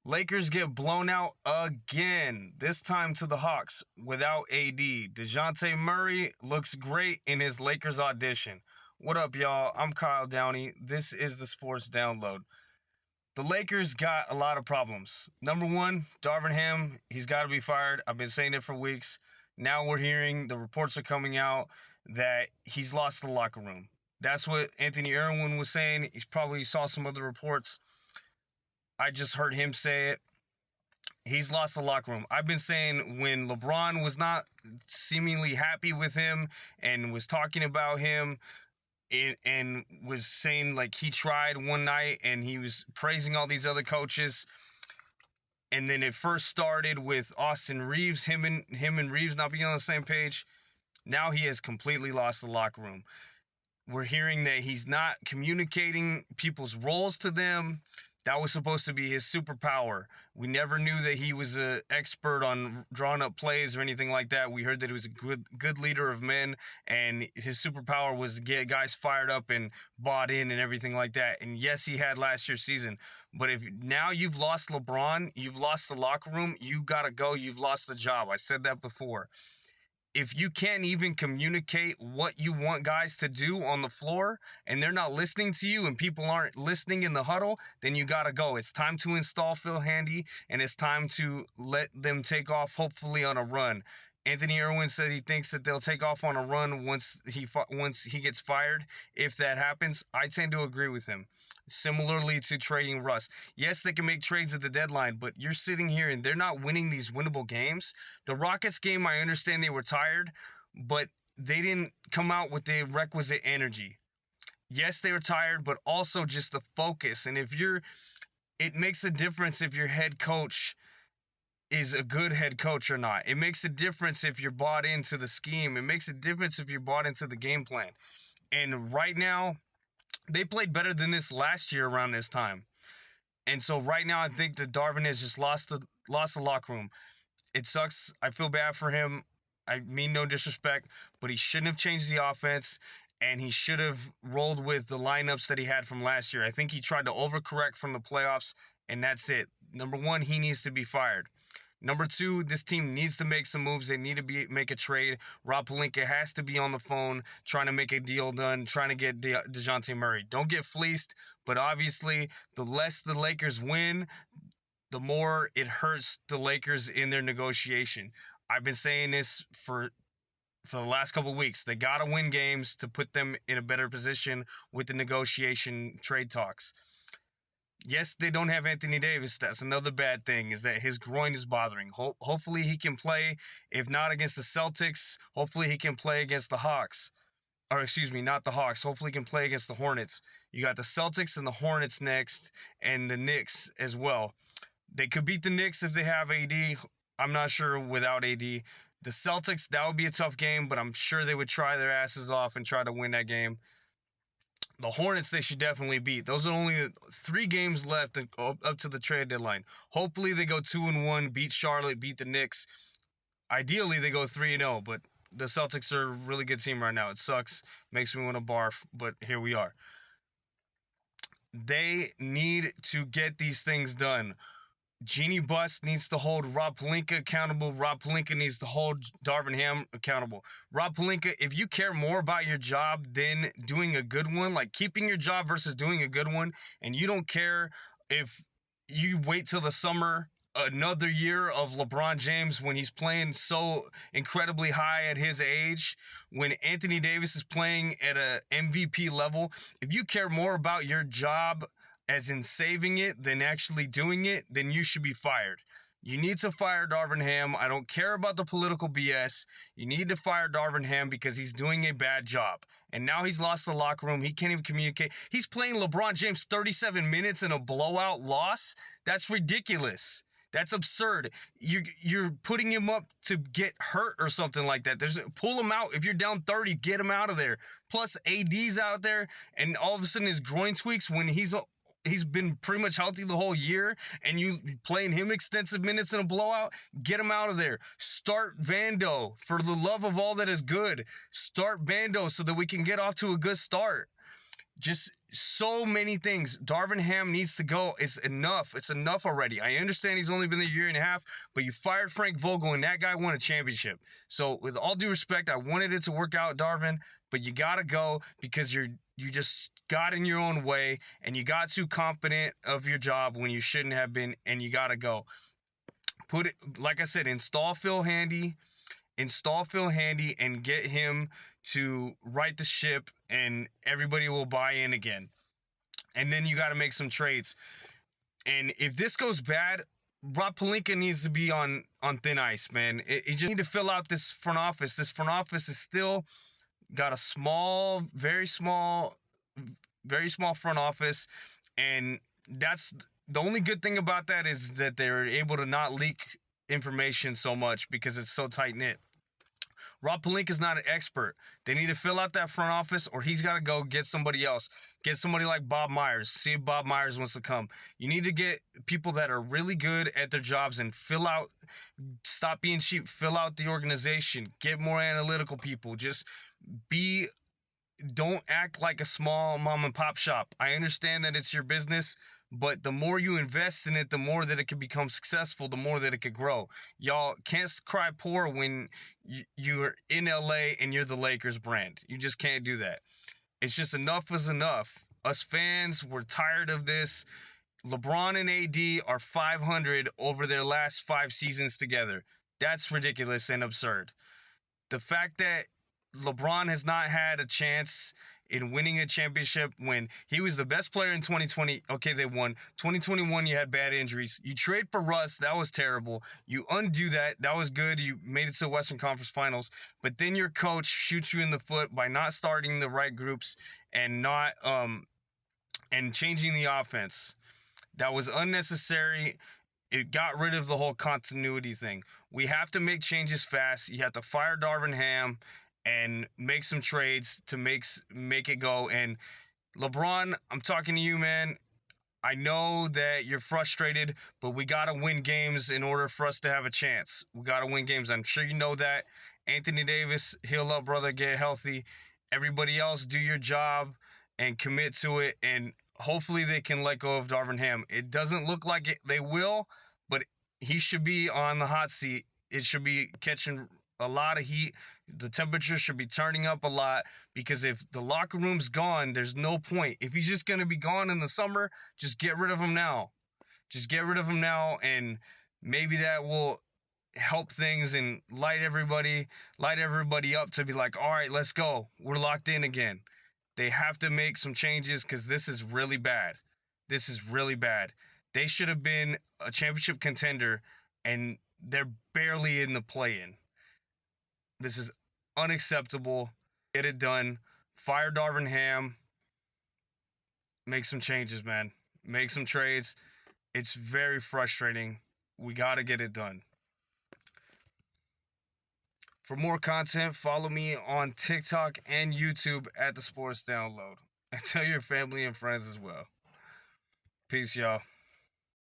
Lakers get blown out again, this time to the Hawks without AD. DeJounte Murray looks great in his Lakers audition. What up, y'all? I'm Kyle Downey. This is the Sports Download. The Lakers got a lot of problems. Number one, Darvin Ham, he's got to be fired. I've been saying it for weeks. Now we're hearing the reports are coming out that he's lost the locker room. That's what Anthony Irwin was saying. He probably saw some other reports. I just heard him say it. He's lost the locker room. I've been saying when LeBron was not seemingly happy with him and was talking about him and was saying like he tried one night and he was praising all these other coaches. And then it first started with Austin Reeves, him and Reeves not being on the same page. Now he has completely lost the locker room. We're hearing that he's not communicating people's roles to them. That was supposed to be his superpower. We never knew that he was an expert on drawing up plays or anything like that. We heard that he was a good leader of men, and his superpower was to get guys fired up and bought in and everything like that. And yes, he had last year's season. But if now you've lost LeBron, you've lost the locker room, you got to go. You've lost the job. I said that before. If you can't even communicate what you want guys to do on the floor and they're not listening to you and people aren't listening in the huddle, then you got to go. It's time to install Phil Handy, and it's time to let them take off, hopefully on a run. Anthony Irwin said he thinks that they'll take off on a run once he gets fired. If that happens, I tend to agree with him. Similarly to trading Russ. Yes, they can make trades at the deadline, but you're sitting here and they're not winning these winnable games. The Rockets game, I understand they were tired, but they didn't come out with the requisite energy. Yes, they were tired, but also just the focus. And it makes a difference if your head coach is a good head coach or not. It makes a difference if you're bought into the scheme. It makes a difference if you're bought into the game plan. And right now, they played better than this last year around this time. And so right now, I think that Darvin has just lost the locker room. It sucks. I feel bad for him. I mean no disrespect, but he shouldn't have changed the offense, and he should have rolled with the lineups that he had from last year. I think he tried to overcorrect from the playoffs, and that's it. Number one, he needs to be fired. Number two, this team needs to make some moves. They need to make a trade. Rob Pelinka has to be on the phone trying to make a deal done, trying to get DeJounte Murray. Don't get fleeced, but obviously the less the Lakers win, the more it hurts the Lakers in their negotiation. I've been saying this for the last couple of weeks. They got to win games to put them in a better position with the negotiation trade talks. Yes, they don't have Anthony Davis. That's another bad thing, is that his groin is bothering. Hopefully he can play. If not against the Celtics, hopefully he can play against the Hawks. Or excuse me, not the Hawks. Hopefully he can play against the Hornets. You got the Celtics and the Hornets next, and the Knicks as well. They could beat the Knicks if they have AD. I'm not sure without AD. The Celtics, that would be a tough game, but I'm sure they would try their asses off and try to win that game. The Hornets, they should definitely beat. Those are only 3 games left up to the trade deadline. Hopefully they go 2-1, beat Charlotte, beat the Knicks. Ideally, they go 3-0, but the Celtics are a really good team right now. It sucks. Makes me want to barf, but here we are. They need to get these things done. Jeannie Buss needs to hold Rob Pelinka accountable. Rob Pelinka needs to hold Darvin Ham accountable. Rob Pelinka, if you care more about your job than doing a good one, like keeping your job versus doing a good one, and you don't care if you wait till the summer, another year of LeBron James when he's playing so incredibly high at his age, when Anthony Davis is playing at a MVP level, if you care more about your job as in saving it than actually doing it, then you should be fired. You need to fire Darvin Ham. I don't care about the political BS. You need to fire Darvin Ham because he's doing a bad job. And now he's lost the locker room. He can't even communicate. He's playing LeBron James 37 minutes in a blowout loss. That's ridiculous. That's absurd. You're putting him up to get hurt or something like that. Pull him out. If you're down 30, get him out of there. Plus, AD's out there, and all of a sudden his groin tweaks when he's been pretty much healthy the whole year, and you playing him extensive minutes in a blowout, get him out of there. Start Vando. For the love of all that is good, start Vando so that we can get off to a good start. Just so many things. Darvin Ham needs to go. It's enough. It's enough already. I understand he's only been there a year and a half, but you fired Frank Vogel and that guy won a championship. So with all due respect, I wanted it to work out, Darvin, but you gotta go because you just got in your own way and you got too confident of your job when you shouldn't have been, and you gotta go. Put it, like I said, install Phil Handy and get him to right the ship, and everybody will buy in again. And then you got to make some trades. And if this goes bad, Rob Pelinka needs to be on thin ice, man. You just need to fill out this front office. This front office is still got a small, very small front office, and that's the only good thing about that is that they're able to not leak information so much because it's so tight knit. Rob Pelinka is not an expert. They need to fill out that front office, or he's got to go get somebody else. Get somebody like Bob Myers. See if Bob Myers wants to come. You need to get people that are really good at their jobs and stop being cheap. Fill out the organization. Get more analytical people. Just be don't act like a small mom and pop shop. I understand that it's your business, but the more you invest in it, the more that it can become successful, the more that it could grow. Y'all can't cry poor when you're in LA and you're the Lakers brand. You just can't do that. It's just enough is enough. Us fans, we're tired of this. LeBron and AD are 500 over their last 5 seasons together. That's ridiculous and absurd. The fact that LeBron has not had a chance in winning a championship when he was the best player in 2020. Okay, they won. 2021, you had bad injuries. You trade for Russ. That was terrible. You undo that. That was good. You made it to the Western Conference Finals. But then your coach shoots you in the foot by not starting the right groups and not and changing the offense. That was unnecessary. It got rid of the whole continuity thing. We have to make changes fast. You have to fire Darvin Ham and make some trades to make it go. And LeBron, I'm talking to you, man. I know that you're frustrated, but we got to win games in order for us to have a chance. We got to win games. I'm sure you know that. Anthony Davis, heal up, brother, get healthy. Everybody else, do your job and commit to it. And hopefully they can let go of Darvin Ham. It doesn't look like they will, but he should be on the hot seat. It should be catching a lot of heat. The temperature should be turning up a lot because if the locker room's gone, there's no point. If he's just going to be gone in the summer, just get rid of him now. Just get rid of him now, and maybe that will help things and light everybody up to be like, all right, let's go. We're locked in again. They have to make some changes because this is really bad. This is really bad. They should have been a championship contender, and they're barely in the play-in. This is unacceptable. Get it done. Fire Darvin Ham. Make some changes, man. Make some trades. It's very frustrating. We got to get it done. For more content, follow me on TikTok and YouTube at The Sports Download. And tell your family and friends as well. Peace, y'all.